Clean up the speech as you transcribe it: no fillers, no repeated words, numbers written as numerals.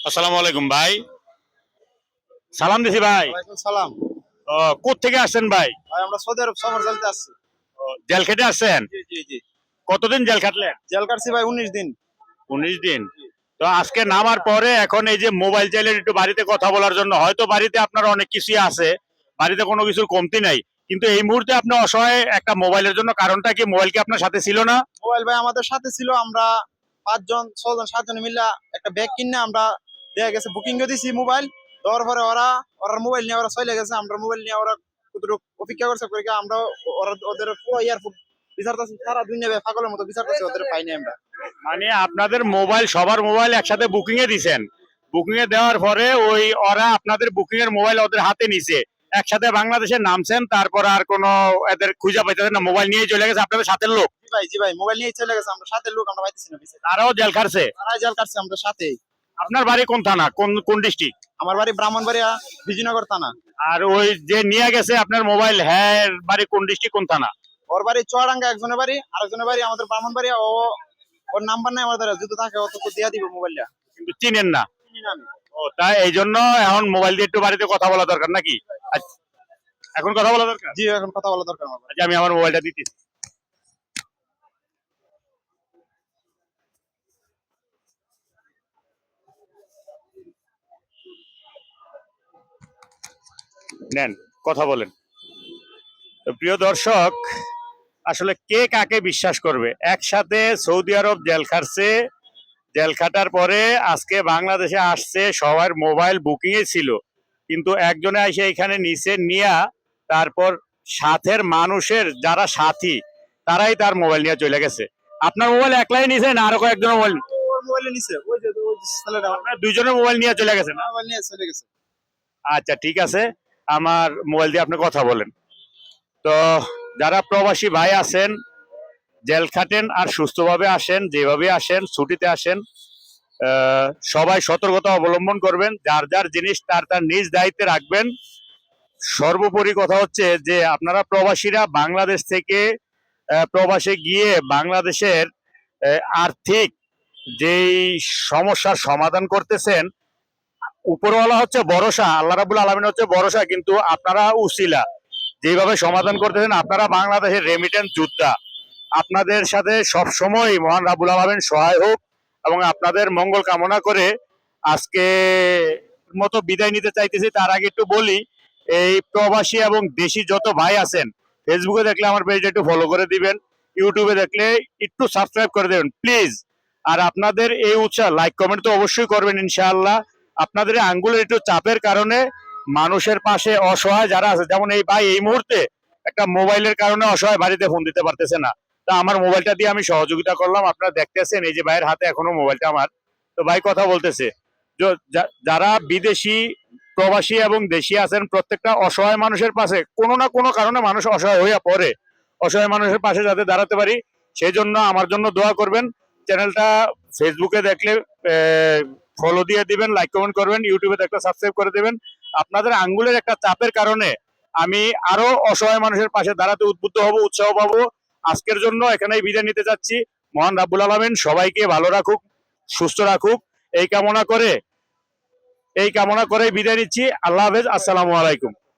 আসসালামু আলাইকুম ভাই। সালাম দিছি ভাই। ওয়ালাইকুম সালাম। কোত্থেকে আসছেন ভাই? ভাই আমরা সৌদি আরব সফর চলতে আসছি। জেল খেটে আসছেন? জি জি জি। কতদিন জেল খাটলেন? জেল কাটছি ভাই 19 দিন। 19 দিন। তো আজকে নামার পরে এখন এই যে মোবাইল চাইলেন একটু বাড়িতে কথা বলার জন্য, হয়তো বাড়িতে আপনার অনেক কিছুই আছে, বাড়িতে কোনো কিছুর কমতি নাই, কিন্তু এই মুহূর্তে আপনি অসহায় একটা মোবাইলের জন্য। কারণটা কি, মোবাইল কি আপনার সাথে ছিল না? মোবাইল ভাই আমাদের সাথে ছিল, আমরা 5 জন 6 জন 7 জন মিলে একটা ব্যাগ কিনে আমরা দেখা গেছে বুকিং করে দিছি মোবাইল। দেওয়ার পরে ওরা মোবাইল নিয়ে ওরা চলে গেছে, আমরা মোবাইল নিয়ে ওরা কতটুকু অপেক্ষা করছে করে কি আমরা ওদের পুরো এয়ারপোর্ট বিচারতেছি, সারা দুনিয়া পাগলের মতো বিচারতেছি, ওদের পাইনি আমরা। মানে আপনাদের মোবাইল, সবার মোবাইল একসাথে বুকিং এ দিছেন, বুকিং এ দেওয়ার পরে ওই ওরা আপনাদের বুকিং এর মোবাইল ওদের হাতে নিছে, একসাথে বাংলাদেশে নামছেন, তারপর আর কোনো এদের খুঁজে পাইতেছেন না, মোবাইল নিয়ে চলে গেছে আপনাদের সাথের লোক। জি ভাই মোবাইল নিয়ে চলে গেছে, আমরা সাথে লোক আমরা পাইতেছি না বিচার। তারাও জেল খাটছে? তারাই জেল কাটছে আমরা সাথেই। আপনার বাড়ি কোন থানা, কোন কোন ডিস্ট্রিক্ট? আমার বাড়ি ব্রাহ্মণবাড়িয়া, বিজয়নগর থানা। আর ওই যে নিয়ে গেছে আপনার মোবাইল, হ্যাঁ, এর বাড়ি কোন ডিস্ট্রিক্ট, কোন থানা? ওর বাড়ি চুয়াডাঙ্গা একজনের বাড়ি, আরেকজনের বাড়ি আমাদের ব্রাহ্মণবাড়িয়া। ওর নাম্বার নাই আমাদের, যদি থাকে অত দিয়া দিব মোবাইলটা। কিন্তু চিনেন না? চিনি না আমি। ও, তাই এই জন্য এখন মোবাইল দিয়ে একটু বাড়িতে কথা বলা দরকার নাকি? আচ্ছা, এখন কথা বলা দরকার। জি এখন কথা বলা দরকার আমার। আচ্ছা, আমি আমার মোবাইলটা দিতেছি। নেন, কথা বলেন। তো প্রিয় দর্শক, আসলে কে কাকে বিশ্বাস করবে? একসাথে সৌদি আরব জেল খাটছে, জেল খাটার পরে আজকে বাংলাদেশে আসছে, সবার মোবাইল বুকিং এ ছিল, কিন্তু একজনে এসে এখানে নিচে নিয়া, তারপর সাথের মানুষের যারা সাথী, তারাই তার মোবাইল নিয়ে চলে গেছে। আপনার মোবাইল একলাই নিছে না আরো কয়েকজন মোবাইল? ওর মোবাইলে নিছে, ওই যে ছেলেটা আপনার দুইজনের মোবাইল নিয়ে চলে গেছে না? মোবাইল নিয়ে চলে গেছে। আচ্ছা, ঠিক আছে, আমার মোবাইল দিয়ে আপনি কথা বলেন। তো যারা প্রবাসী ভাই আছেন, জেল খাটেন আর সুস্থভাবে আসেন, যেভাবে আসেন, ছুটিতে আসেন, সবাই সতর্কতা অবলম্বন করবেন, যার যার জিনিস তার তার নিজ দায়িত্বে রাখবেন। সর্বোপরি কথা হচ্ছে যে আপনারা প্রবাসীরা বাংলাদেশ থেকে প্রবাসে গিয়ে বাংলাদেশের আর্থিক যেই সমস্যার সমাধান করতেছেন, উপরওয়ালা হচ্ছে ভরসা, আল্লাহ রাব্বুল আলামিন হচ্ছে ভরসা, কিন্তু আপনারা উসিলা যেভাবে সমাধান করতেছেন, আপনারা বাংলাদেশের রেমিটেন্স যোদ্ধা, আপনাদের সাথে সব সময় মহান রাব্বুল আলামিন সহায় হোক, এবং আপনাদের মঙ্গল কামনা করে আজকে মতো বিদায় নিতে চাইতেছি। তার আগে একটু বলি, এই প্রবাসী এবং দেশি যত ভাই আছেন, ফেসবুকে দেখলে আমার পেজটা একটু ফলো করে দিবেন, ইউটিউবে দেখলে একটু সাবস্ক্রাইব করে দেবেন প্লিজ। আর আপনাদের এই উৎসাহ, লাইক কমেন্ট তো অবশ্যই করবেন ইনশাআল্লাহ। আপনাদের এই আঙ্গুলের একটু চাপের কারণে মানুষের পাশে অসহায় যারা আছে, যেমন এই ভাই এই মুহূর্তে একটা মোবাইলের কারণে অসহায়, বাড়িতে ফোন দিতে পারতেছে না, তা আমার মোবাইলটা দিয়ে আমি সহযোগিতা করলাম। আপনারা দেখতেছেন এই যে ভাইয়ের হাতে এখনো মোবাইলটা আমার, তো ভাই কথা বলতেছে। যারা বিদেশি, প্রবাসী এবং দেশি আছেন, প্রত্যেকটা অসহায় মানুষের পাশে, কোনো না কোনো কারণে মানুষ অসহায় হইয়া পড়ে, অসহায় মানুষের পাশে যাতে দাঁড়াতে পারি, সেই জন্য আমার জন্য দোয়া করবেন। চ্যানেলটা ফেসবুকে দেখলে ফলো দিয়ে দিবেন, লাইক কমেন্ট করবেন, ইউটিউবে দেখলে সাবস্ক্রাইব করে দিবেন। আপনাদের আঙ্গুলের একটা চাপের কারণে আমি আরো অসহায় মানুষের পাশে দাঁড়াতে উদ্বুদ্ধ হব, উৎসাহ পাবো। আজকের জন্য এখানেই বিদায় নিতে যাচ্ছি। মহান রাব্বুল আলামিন সবাইকে ভালো রাখুক, সুস্থ রাখুক, এই কামনা করে বিদায় নিচ্ছি। আল্লাহ হাফেজ, আসসালামু আলাইকুম।